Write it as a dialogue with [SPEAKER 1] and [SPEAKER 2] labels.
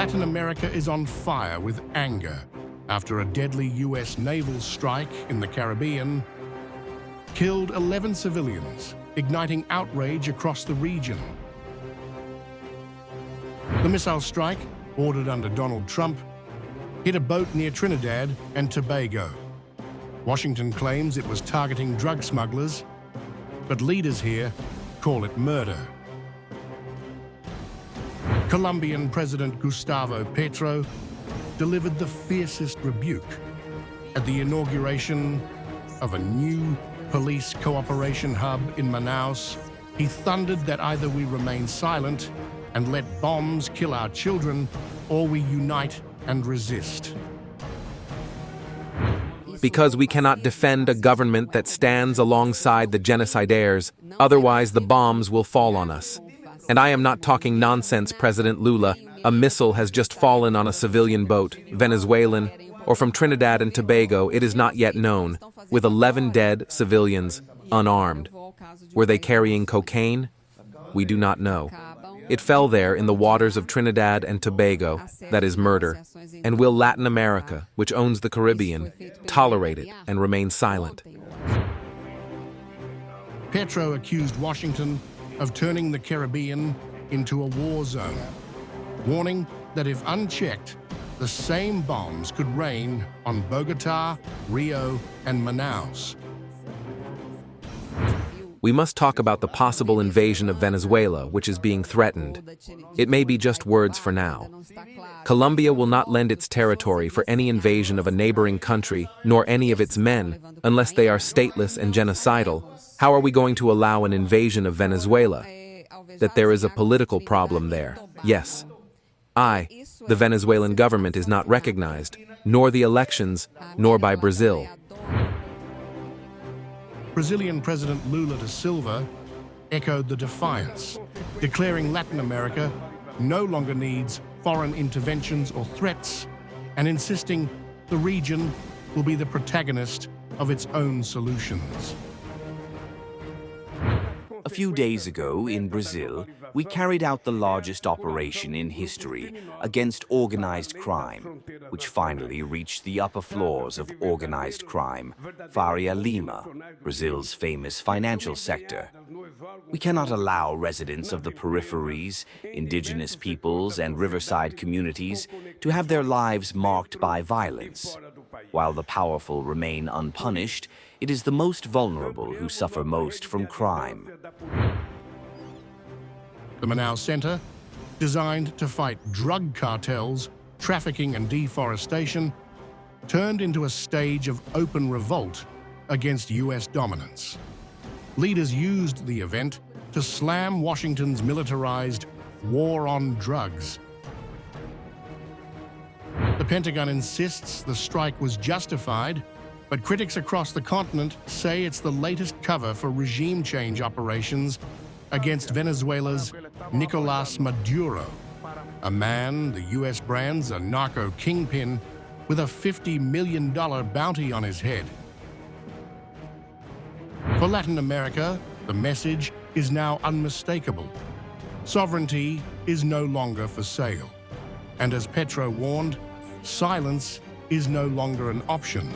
[SPEAKER 1] Latin America is on fire with anger after a deadly US naval strike in the Caribbean killed 11 civilians, igniting outrage across the region. The missile strike, ordered under Donald Trump, hit a boat near Trinidad and Tobago. Washington claims it was targeting drug smugglers, but leaders here call it murder. Colombian President Gustavo Petro delivered the fiercest rebuke at the inauguration of a new police cooperation hub in Manaus. He thundered that either we remain silent and let bombs kill our children, or we unite and resist.
[SPEAKER 2] Because we cannot defend a government that stands alongside the genocidaires, otherwise the bombs will fall on us. And I am not talking nonsense, President Lula. A missile has just fallen on a civilian boat, Venezuelan, or from Trinidad and Tobago, it is not yet known, with 11 dead civilians, unarmed. Were they carrying cocaine? We do not know. It fell there in the waters of Trinidad and Tobago, that is murder. And will Latin America, which owns the Caribbean, tolerate it and remain silent?
[SPEAKER 1] Petro accused Washington of turning the Caribbean into a war zone, warning that if unchecked, the same bombs could rain on Bogotá, Rio, and Manaus.
[SPEAKER 2] We must talk about the possible invasion of Venezuela, which is being threatened. It may be just words for now. Colombia will not lend its territory for any invasion of a neighboring country, nor any of its men, unless they are stateless and genocidal. How are we going to allow an invasion of Venezuela? That there is a political problem there, yes. The Venezuelan government is not recognized, nor the elections, nor by Brazil.
[SPEAKER 1] Brazilian President Lula da Silva echoed the defiance, declaring Latin America no longer needs foreign interventions or threats, and insisting the region will be the protagonist of its own solutions.
[SPEAKER 3] A few days ago in Brazil, we carried out the largest operation in history against organized crime, which finally reached the upper floors of organized crime, Faria Lima, Brazil's famous financial sector. We cannot allow residents of the peripheries, indigenous peoples, and riverside communities to have their lives marked by violence. While the powerful remain unpunished, it is the most vulnerable who suffer most from crime.
[SPEAKER 1] The Manaus Center, designed to fight drug cartels, trafficking and deforestation, turned into a stage of open revolt against US dominance. Leaders used the event to slam Washington's militarized war on drugs. The Pentagon insists the strike was justified, but critics across the continent say it's the latest cover for regime change operations against Venezuela's Nicolás Maduro, a man the US brands a narco kingpin with a $50 million bounty on his head. For Latin America, the message is now unmistakable. Sovereignty is no longer for sale. And as Petro warned, silence is no longer an option.